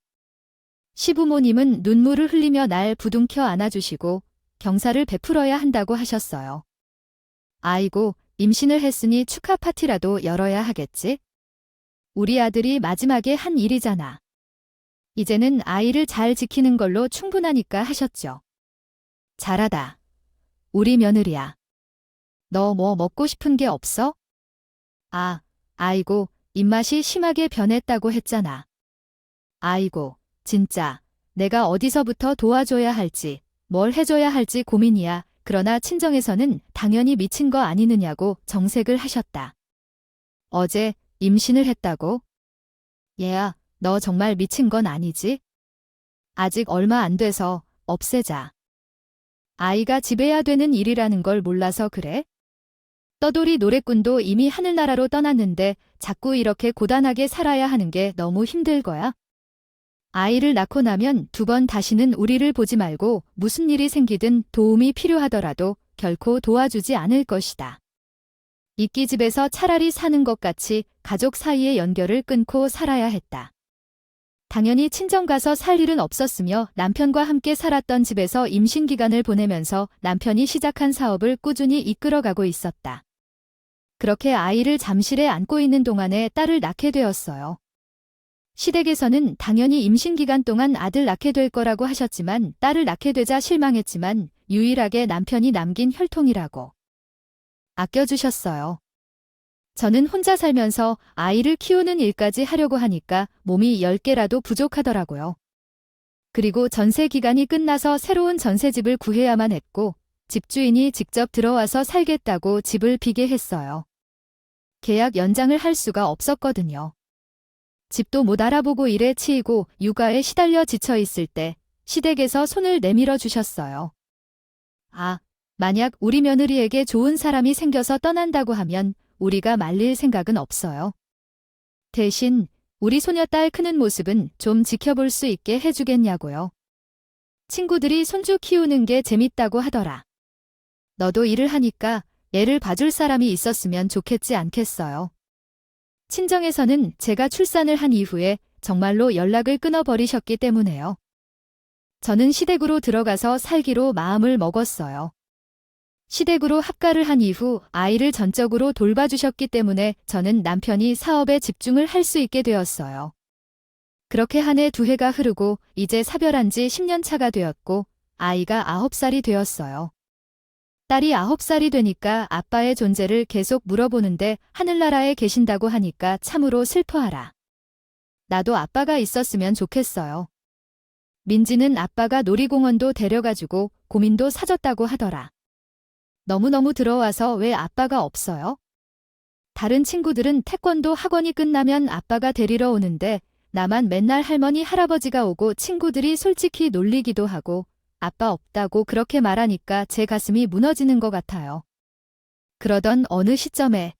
시부모님은 눈물을 흘리며 날 부둥켜 안아주시고 경사를 베풀어야 한다고 하셨어요. 아이고, 임신을 했으니 축하 파티라도 열어야 하겠지? 우리 아들이 마지막에 한 일이잖아. 이제는 아이를 잘 지키는 걸로 충분하니까 하셨죠. 잘하다. 우리 며느리야. 너 뭐 먹고 싶은 게 없어? 아이고, 입맛이 심하게 변했다고 했잖아. 아이고, 진짜. 내가 어디서부터 도와줘야 할지, 뭘 해줘야 할지 고민이야. 그러나 친정에서는 당연히 미친 거 아니느냐고 정색을 하셨다. 어제 임신을 했다고? 얘야, 너 정말 미친 건 아니지? 아직 얼마 안 돼서 없애자. 아이가 집에야 되는 일이라는 걸 몰라서 그래? 떠돌이 노래꾼도 이미 하늘나라로 떠났는데 자꾸 이렇게 고단하게 살아야 하는 게 너무 힘들 거야? 아이를 낳고 나면 2번 다시는 우리를 보지 말고 무슨 일이 생기든 도움이 필요하더라도 결코 도와주지 않을 것이다. 이끼집에서 차라리 사는 것 같이 가족 사이의 연결을 끊고 살아야 했다. 당연히 친정 가서 살 일은 없었으며 남편과 함께 살았던 집에서 임신 기간을 보내면서 남편이 시작한 사업을 꾸준히 이끌어가고 있었다. 그렇게 아이를 잠실에 안고 있는 동안에 딸을 낳게 되었어요. 시댁에서는 당연히 임신 기간 동안 아들 낳게 될 거라고 하셨지만 딸을 낳게 되자 실망했지만 유일하게 남편이 남긴 혈통이라고 아껴주셨어요. 저는 혼자 살면서 아이를 키우는 일까지 하려고 하니까 몸이 10개라도 부족하더라고요. 그리고 전세 기간이 끝나서 새로운 전세집을 구해야만 했고 집주인이 직접 들어와서 살겠다고 집을 비게 했어요. 계약 연장을 할 수가 없었거든요. 집도 못 알아보고 일에 치이고 육아에 시달려 지쳐 있을 때 시댁에서 손을 내밀어 주셨어요. 만약 우리 며느리에게 좋은 사람이 생겨서 떠난다고 하면 우리가 말릴 생각은 없어요. 대신 우리 소녀딸 크는 모습은 좀 지켜볼 수 있게 해주겠냐고요. 친구들이 손주 키우는 게 재밌다고 하더라. 너도 일을 하니까 애를 봐줄 사람이 있었으면 좋겠지 않겠어요. 친정에서는 제가 출산을 한 이후에 정말로 연락을 끊어버리셨기 때문에요. 저는 시댁으로 들어가서 살기로 마음을 먹었어요. 시댁으로 합가를 한 이후 아이를 전적으로 돌봐주셨기 때문에 저는 남편이 사업에 집중을 할 수 있게 되었어요. 그렇게 한 해 2해가 흐르고 이제 사별한 지 10년 차가 되었고 아이가 9살이 되었어요. 딸이 9살이 되니까 아빠의 존재를 계속 물어보는데 하늘나라에 계신다고 하니까 참으로 슬퍼하라. 나도 아빠가 있었으면 좋겠어요. 민지는 아빠가 놀이공원도 데려가주고 고민도 사줬다고 하더라. 너무너무 들어와서 왜 아빠가 없어요? 다른 친구들은 태권도 학원이 끝나면 아빠가 데리러 오는데 나만 맨날 할머니 할아버지가 오고 친구들이 솔직히 놀리기도 하고 아빠 없다고 그렇게 말하니까 제 가슴이 무너지는 것 같아요. 그러던 어느 시점에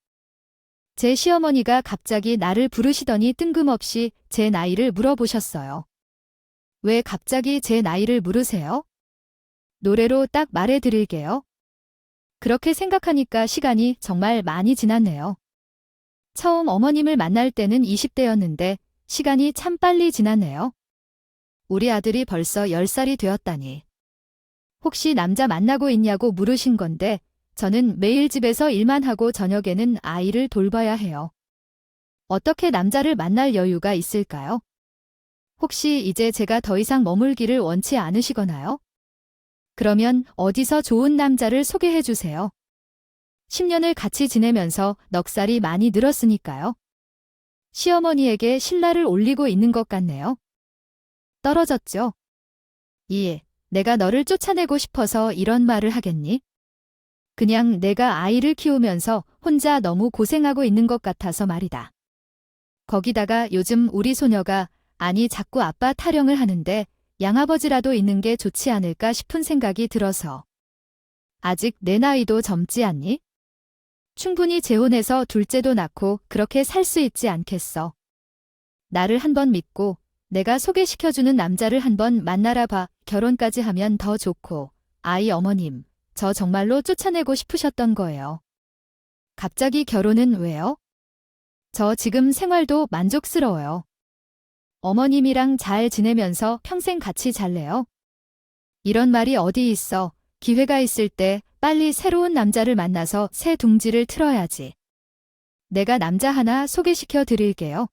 제 시어머니가 갑자기 나를 부르시더니 뜬금없이 제 나이를 물어보셨어요. 왜 갑자기 제 나이를 물으세요? 노래로 딱 말해드릴게요. 그렇게 생각하니까 시간이 정말 많이 지났네요. 처음 어머님을 만날 때는 20대였는데 시간이 참 빨리 지났네요. 우리 아들이 벌써 10살이 되었다니. 혹시 남자 만나고 있냐고 물으신 건데 저는 매일 집에서 일만 하고 저녁에는 아이를 돌봐야 해요. 어떻게 남자를 만날 여유가 있을까요? 혹시 이제 제가 더 이상 머물기를 원치 않으시거나요? 그러면 어디서 좋은 남자를 소개해 주세요. 10년을 같이 지내면서 넉살이 많이 늘었으니까요. 시어머니에게 신라를 올리고 있는 것 같네요. 떨어졌죠? 내가 너를 쫓아내고 싶어서 이런 말을 하겠니? 그냥 내가 아이를 키우면서 혼자 너무 고생하고 있는 것 같아서 말이다. 거기다가 요즘 우리 소녀가 자꾸 아빠 타령을 하는데 양아버지라도 있는 게 좋지 않을까 싶은 생각이 들어서. 아직 내 나이도 젊지 않니? 충분히 재혼해서 둘째도 낳고 그렇게 살 수 있지 않겠어. 나를 한번 믿고 내가 소개시켜주는 남자를 한번 만나라 봐. 결혼까지 하면 더 좋고. 아이 어머님, 저 정말로 쫓아내고 싶으셨던 거예요. 갑자기 결혼은 왜요? 저 지금 생활도 만족스러워요. 어머님이랑 잘 지내면서 평생 같이 살래요? 이런 말이 어디 있어. 기회가 있을 때 빨리 새로운 남자를 만나서 새 둥지를 틀어야지. 내가 남자 하나 소개시켜 드릴게요.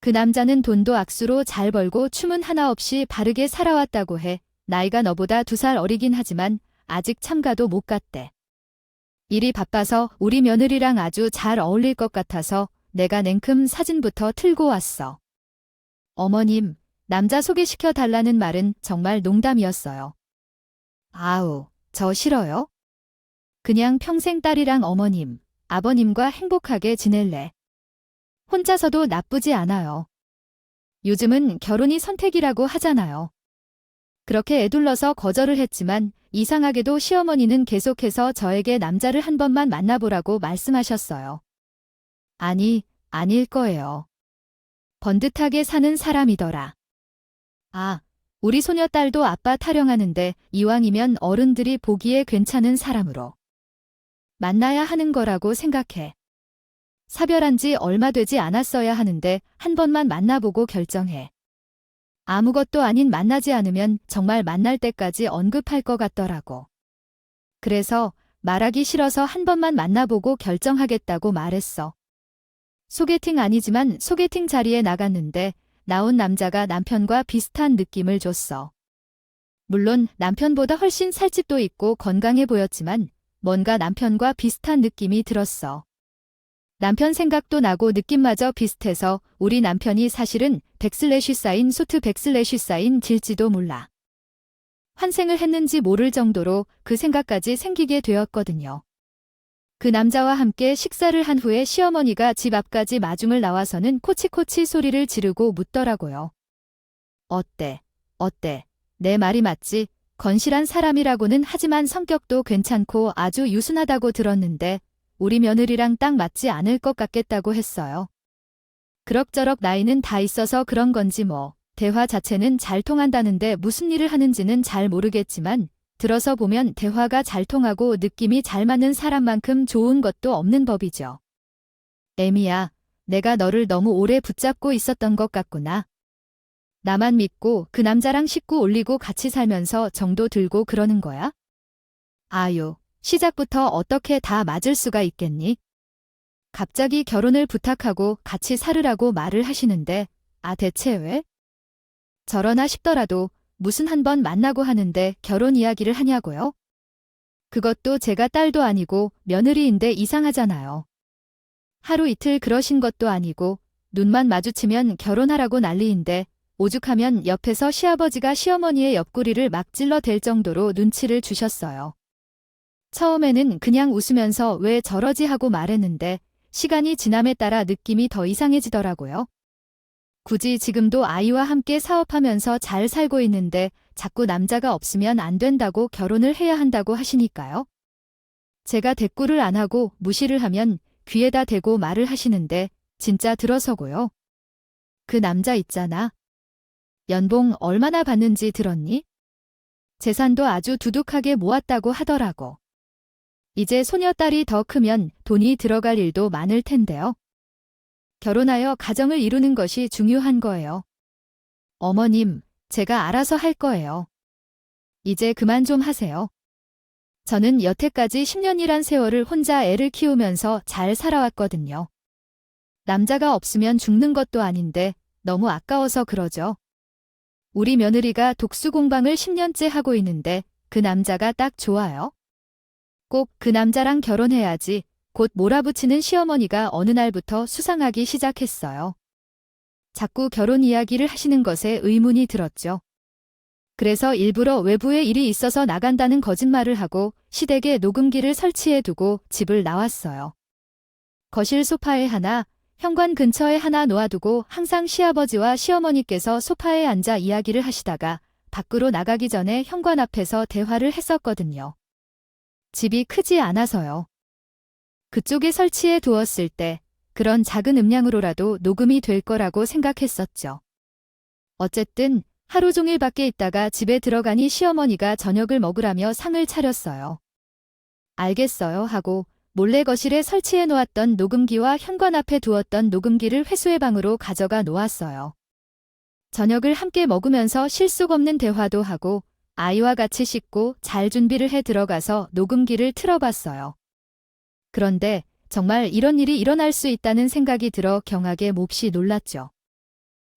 그 남자는 돈도 악수로 잘 벌고 춤은 하나 없이 바르게 살아왔다고 해. 나이가 너보다 2살 어리긴 하지만 아직 참가도 못 갔대. 일이 바빠서 우리 며느리랑 아주 잘 어울릴 것 같아서 내가 냉큼 사진부터 틀고 왔어. 어머님, 남자 소개시켜 달라는 말은 정말 농담이었어요. 아우, 저 싫어요? 그냥 평생 딸이랑 어머님, 아버님과 행복하게 지낼래. 혼자서도 나쁘지 않아요. 요즘은 결혼이 선택이라고 하잖아요. 그렇게 애둘러서 거절을 했지만 이상하게도 시어머니는 계속해서 저에게 남자를 한 번만 만나보라고 말씀하셨어요. 아니, 아닐 거예요. 번듯하게 사는 사람이더라. 아, 우리 소녀딸도 아빠 타령하는데 이왕이면 어른들이 보기에 괜찮은 사람으로 만나야 하는 거라고 생각해. 사별한 지 얼마 되지 않았어야 하는데 한 번만 만나보고 결정해. 아무것도 아닌 만나지 않으면 정말 만날 때까지 언급할 것 같더라고. 그래서 말하기 싫어서 한 번만 만나보고 결정하겠다고 말했어. 소개팅 아니지만 소개팅 자리에 나갔는데 나온 남자가 남편과 비슷한 느낌을 줬어. 물론 남편보다 훨씬 살집도 있고 건강해 보였지만 뭔가 남편과 비슷한 느낌이 들었어. 남편 생각도 나고 느낌마저 비슷해서 우리 남편이 사실은 백슬래시 쌓인 수트 백슬래시 쌓인 질지도 몰라. 환생을 했는지 모를 정도로 그 생각까지 생기게 되었거든요. 그 남자와 함께 식사를 한 후에 시어머니가 집 앞까지 마중을 나와서는 코치코치 소리를 지르고 묻더라고요. 어때? 어때? 내 말이 맞지? 건실한 사람이라고는 하지만 성격도 괜찮고 아주 유순하다고 들었는데 우리 며느리랑 딱 맞지 않을 것 같겠다고 했어요. 그럭저럭 나이는 다 있어서 그런 건지 뭐 대화 자체는 잘 통한다는데 무슨 일을 하는지는 잘 모르겠지만 들어서 보면 대화가 잘 통하고 느낌이 잘 맞는 사람만큼 좋은 것도 없는 법이죠. 애미야, 내가 너를 너무 오래 붙잡고 있었던 것 같구나. 나만 믿고 그 남자랑 식구 올리고 같이 살면서 정도 들고 그러는 거야? 아유, 시작부터 어떻게 다 맞을 수가 있겠니? 갑자기 결혼을 부탁하고 같이 살으라고 말을 하시는데 대체 왜? 저러나 싶더라도 무슨 한 번 만나고 하는데 결혼 이야기를 하냐고요? 그것도 제가 딸도 아니고 며느리인데 이상하잖아요. 하루 이틀 그러신 것도 아니고 눈만 마주치면 결혼하라고 난리인데 오죽하면 옆에서 시아버지가 시어머니의 옆구리를 막 찔러댈 정도로 눈치를 주셨어요. 처음에는 그냥 웃으면서 왜 저러지 하고 말했는데 시간이 지남에 따라 느낌이 더 이상해지더라고요. 굳이 지금도 아이와 함께 사업하면서 잘 살고 있는데 자꾸 남자가 없으면 안 된다고 결혼을 해야 한다고 하시니까요. 제가 대꾸를 안 하고 무시를 하면 귀에다 대고 말을 하시는데 진짜 들어서고요. 그 남자 있잖아. 연봉 얼마나 받는지 들었니? 재산도 아주 두둑하게 모았다고 하더라고. 이제 소녀딸이 더 크면 돈이 들어갈 일도 많을 텐데요. 결혼하여 가정을 이루는 것이 중요한 거예요. 어머님, 제가 알아서 할 거예요. 이제 그만 좀 하세요. 저는 여태까지 10년이란 세월을 혼자 애를 키우면서 잘 살아왔거든요. 남자가 없으면 죽는 것도 아닌데 너무 아까워서 그러죠. 우리 며느리가 독수 공방을 10년째 하고 있는데 그 남자가 딱 좋아요. 꼭 그 남자랑 결혼해야지 곧 몰아붙이는 시어머니가 어느 날부터 수상하기 시작했어요. 자꾸 결혼 이야기를 하시는 것에 의문이 들었죠. 그래서 일부러 외부에 일이 있어서 나간다는 거짓말을 하고 시댁에 녹음기를 설치해 두고 집을 나왔어요. 거실 소파에 하나, 현관 근처에 하나 놓아두고 항상 시아버지와 시어머니께서 소파에 앉아 이야기를 하시다가 밖으로 나가기 전에 현관 앞에서 대화를 했었거든요. 집이 크지 않아서요. 그쪽에 설치해 두었을 때 그런 작은 음량으로라도 녹음이 될 거라고 생각했었죠. 어쨌든 하루 종일 밖에 있다가 집에 들어가니 시어머니가 저녁을 먹으라며 상을 차렸어요. 알겠어요 하고 몰래 거실에 설치해 놓았던 녹음기와 현관 앞에 두었던 녹음기를 회수의 방으로 가져가 놓았어요. 저녁을 함께 먹으면서 실속 없는 대화도 하고 아이와 같이 씻고 잘 준비를 해 들어가서 녹음기를 틀어봤어요. 그런데 정말 이런 일이 일어날 수 있다는 생각이 들어 경악에 몹시 놀랐죠.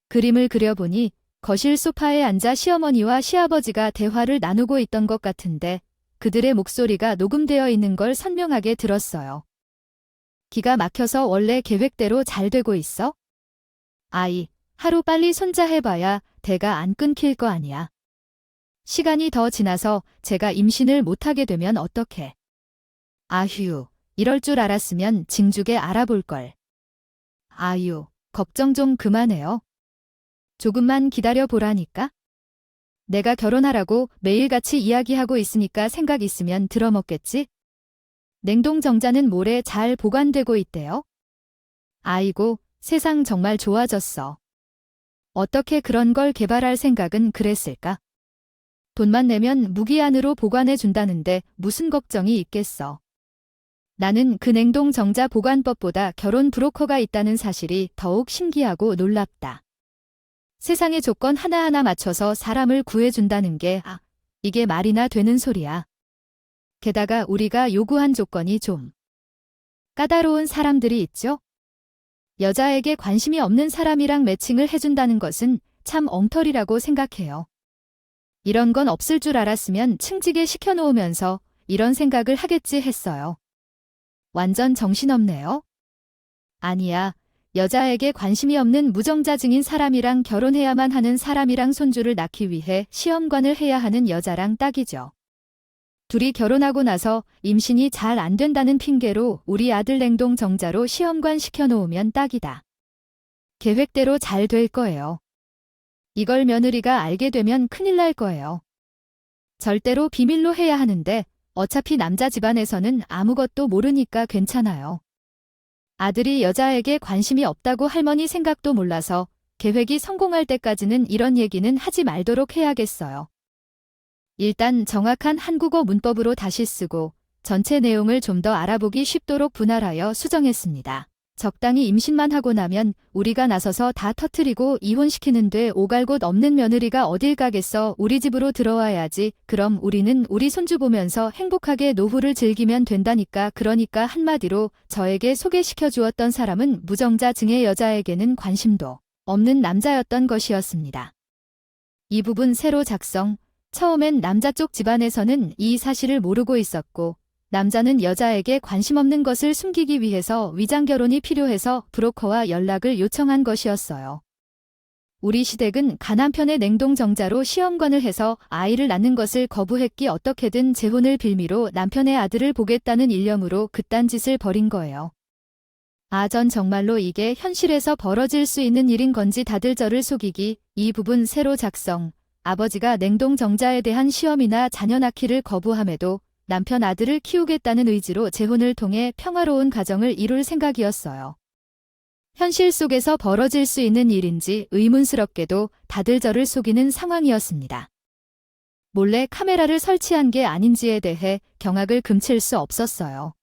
그림을 그려보니 거실 소파에 앉아 시어머니와 시아버지가 대화를 나누고 있던 것 같은데 그들의 목소리가 녹음되어 있는 걸 선명하게 들었어요. 기가 막혀서 원래 계획대로 잘 되고 있어? 아이, 하루 빨리 손자해봐야 대가 안 끊길 거 아니야. 시간이 더 지나서 제가 임신을 못하게 되면 어떡해. 아휴, 이럴 줄 알았으면 징죽에 알아볼걸. 아유, 걱정 좀 그만해요. 조금만 기다려 보라니까. 내가 결혼하라고 매일같이 이야기하고 있으니까 생각 있으면 들어먹겠지? 냉동 정자는 모래 잘 보관되고 있대요. 아이고, 세상 정말 좋아졌어. 어떻게 그런 걸 개발할 생각은 그랬을까? 돈만 내면 무기한으로 보관해 준다는데 무슨 걱정이 있겠어. 나는 그 냉동 정자 보관법보다 결혼 브로커가 있다는 사실이 더욱 신기하고 놀랍다. 세상의 조건 하나하나 맞춰서 사람을 구해준다는 게 이게 말이나 되는 소리야. 게다가 우리가 요구한 조건이 좀 까다로운 사람들이 있죠? 여자에게 관심이 없는 사람이랑 매칭을 해준다는 것은 참 엉터리라고 생각해요. 이런 건 없을 줄 알았으면 층지게 시켜놓으면서 이런 생각을 하겠지 했어요. 완전 정신없네요. 아니야. 여자에게 관심이 없는 무정자증인 사람이랑 결혼해야만 하는 사람이랑 손주를 낳기 위해 시험관을 해야 하는 여자랑 딱이죠. 둘이 결혼하고 나서 임신이 잘 안 된다는 핑계로 우리 아들 냉동 정자로 시험관 시켜놓으면 딱이다. 계획대로 잘 될 거예요. 이걸 며느리가 알게 되면 큰일 날 거예요. 절대로 비밀로 해야 하는데 어차피 남자 집안에서는 아무것도 모르니까 괜찮아요. 아들이 여자에게 관심이 없다고 할머니 생각도 몰라서 계획이 성공할 때까지는 이런 얘기는 하지 말도록 해야겠어요. 일단 정확한 한국어 문법으로 다시 쓰고 전체 내용을 좀 더 알아보기 쉽도록 분할하여 수정했습니다. 적당히 임신만 하고 나면 우리가 나서서 다 터트리고 이혼시키는데 오갈 곳 없는 며느리가 어딜 가겠어. 우리 집으로 들어와야지. 그럼 우리는 우리 손주 보면서 행복하게 노후를 즐기면 된다니까. 그러니까 한마디로 저에게 소개시켜 주었던 사람은 무정자증의 여자에게는 관심도 없는 남자였던 것이었습니다. 이 부분 새로 작성. 처음엔 남자 쪽 집안에서는 이 사실을 모르고 있었고 남자는 여자에게 관심 없는 것을 숨기기 위해서 위장결혼이 필요해서 브로커와 연락을 요청한 것이었어요. 우리 시댁은 가남편의 냉동정자로 시험관을 해서 아이를 낳는 것을 거부했기 어떻게든 재혼을 빌미로 남편의 아들을 보겠다는 일념으로 그딴 짓을 벌인 거예요. 전 정말로 이게 현실에서 벌어질 수 있는 일인 건지 다들 저를 속이기. 이 부분 새로 작성. 아버지가 냉동정자에 대한 시험이나 자녀 낳기를 거부함에도 남편 아들을 키우겠다는 의지로 재혼을 통해 평화로운 가정을 이룰 생각이었어요. 현실 속에서 벌어질 수 있는 일인지 의문스럽게도 다들 저를 속이는 상황이었습니다. 몰래 카메라를 설치한 게 아닌지에 대해 경악을 금칠 수 없었어요.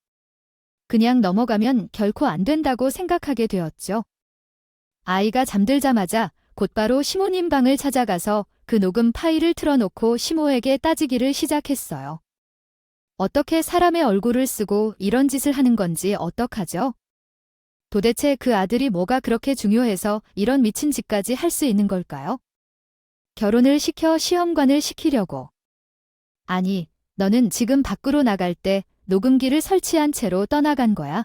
그냥 넘어가면 결코 안 된다고 생각하게 되었죠. 아이가 잠들자마자 곧바로 시모님 방을 찾아가서 그 녹음 파일을 틀어놓고 시모에게 따지기를 시작했어요. 어떻게 사람의 얼굴을 쓰고 이런 짓을 하는 건지 어떡하죠? 도대체 그 아들이 뭐가 그렇게 중요해서 이런 미친 짓까지 할 수 있는 걸까요? 결혼을 시켜 시험관을 시키려고. 아니, 너는 지금 밖으로 나갈 때 녹음기를 설치한 채로 떠나간 거야?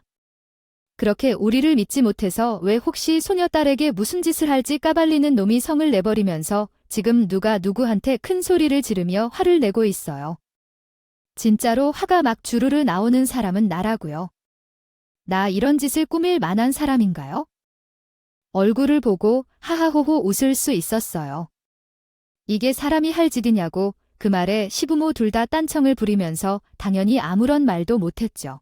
그렇게 우리를 믿지 못해서 왜 혹시 소녀딸에게 무슨 짓을 할지 까발리는 놈이 성을 내버리면서 지금 누가 누구한테 큰 소리를 지르며 화를 내고 있어요. 진짜로 화가 막 주르르 나오는 사람은 나라고요. 나 이런 짓을 꾸밀 만한 사람인가요? 얼굴을 보고 하하호호 웃을 수 있었어요. 이게 사람이 할 짓이냐고 그 말에 시부모 둘 다 딴청을 부리면서 당연히 아무런 말도 못했죠.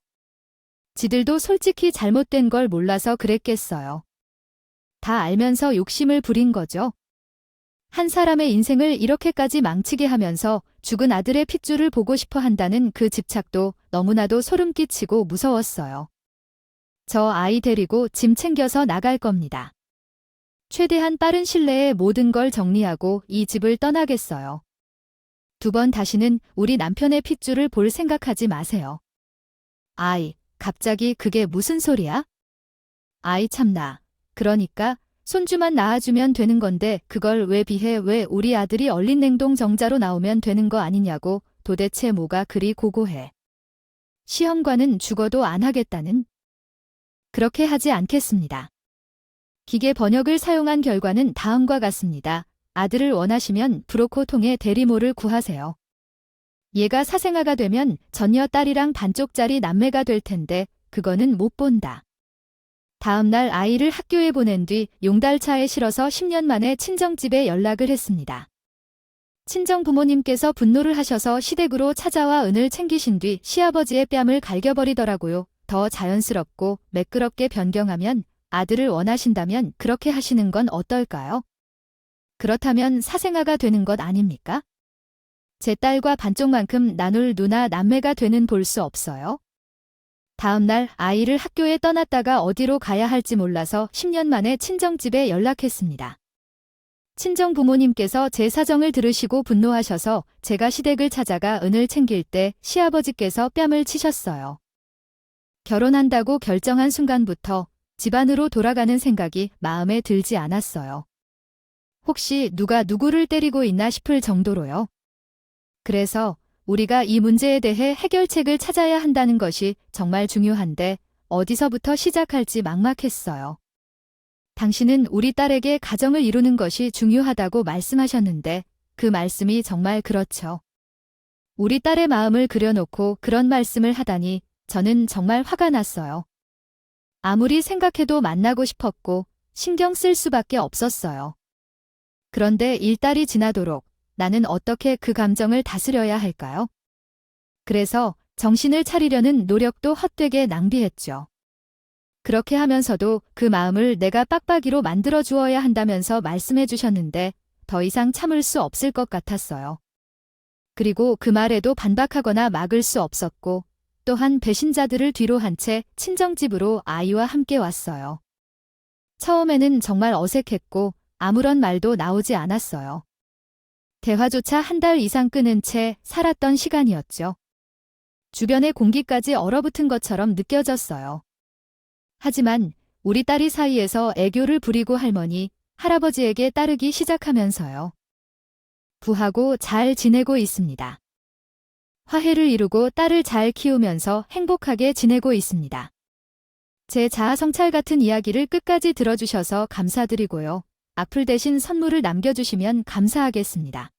지들도 솔직히 잘못된 걸 몰라서 그랬겠어요. 다 알면서 욕심을 부린 거죠. 한 사람의 인생을 이렇게까지 망치게 하면서 죽은 아들의 핏줄을 보고 싶어 한다는 그 집착도 너무나도 소름 끼치고 무서웠어요. 저 아이 데리고 짐 챙겨서 나갈 겁니다. 최대한 빠른 시일내에 모든 걸 정리하고 이 집을 떠나겠어요. 두 번 다시는 우리 남편의 핏줄을 볼 생각하지 마세요. 아이, 갑자기 그게 무슨 소리야? 아이 참나. 그러니까 손주만 낳아주면 되는 건데 그걸 왜 비해 왜 우리 아들이 얼린 냉동 정자로 나오면 되는 거 아니냐고 도대체 뭐가 그리 고고해. 시험관은 죽어도 안 하겠다는? 그렇게 하지 않겠습니다. 기계 번역을 사용한 결과는 다음과 같습니다. 아들을 원하시면 브로커 통해 대리모를 구하세요. 얘가 사생아가 되면 전녀 딸이랑 반쪽짜리 남매가 될 텐데 그거는 못 본다. 다음 날 아이를 학교에 보낸 뒤 용달차에 실어서 10년 만에 친정집에 연락을 했습니다. 친정 부모님께서 분노를 하셔서 시댁으로 찾아와 은을 챙기신 뒤 시아버지의 뺨을 갈겨버리더라고요. 더 자연스럽고 매끄럽게 변경하면 아들을 원하신다면 그렇게 하시는 건 어떨까요? 그렇다면 사생아가 되는 것 아닙니까? 제 딸과 반쪽만큼 나눌 누나 남매가 되는 볼 수 없어요? 다음 날 아이를 학교에 떠났다가 어디로 가야 할지 몰라서 10년 만에 친정집에 연락했습니다. 친정 부모님께서 제 사정을 들으시고 분노하셔서 제가 시댁을 찾아가 은을 챙길 때 시아버지께서 뺨을 치셨어요. 결혼한다고 결정한 순간부터 집안으로 돌아가는 생각이 마음에 들지 않았어요. 혹시 누가 누구를 때리고 있나 싶을 정도로요. 그래서 우리가 이 문제에 대해 해결책을 찾아야 한다는 것이 정말 중요한데 어디서부터 시작할지 막막했어요. 당신은 우리 딸에게 가정을 이루는 것이 중요하다고 말씀하셨는데 그 말씀이 정말 그렇죠. 우리 딸의 마음을 그려놓고 그런 말씀을 하다니 저는 정말 화가 났어요. 아무리 생각해도 만나고 싶었고 신경 쓸 수밖에 없었어요. 그런데 일달이 지나도록 나는 어떻게 그 감정을 다스려야 할까요? 그래서 정신을 차리려는 노력도 헛되게 낭비했죠. 그렇게 하면서도 그 마음을 내가 빡빡이로 만들어 주어야 한다면서 말씀해 주셨는데 더 이상 참을 수 없을 것 같았어요. 그리고 그 말에도 반박하거나 막을 수 없었고 또한 배신자들을 뒤로 한 채 친정집으로 아이와 함께 왔어요. 처음에는 정말 어색했고 아무런 말도 나오지 않았어요. 대화조차 한 달 이상 끊은 채 살았던 시간이었죠. 주변의 공기까지 얼어붙은 것처럼 느껴졌어요. 하지만 우리 딸이 사이에서 애교를 부리고 할머니, 할아버지에게 따르기 시작하면서요. 부하고 잘 지내고 있습니다. 화해를 이루고 딸을 잘 키우면서 행복하게 지내고 있습니다. 제 자아성찰 같은 이야기를 끝까지 들어주셔서 감사드리고요. 악플 대신 선물을 남겨주시면 감사하겠습니다.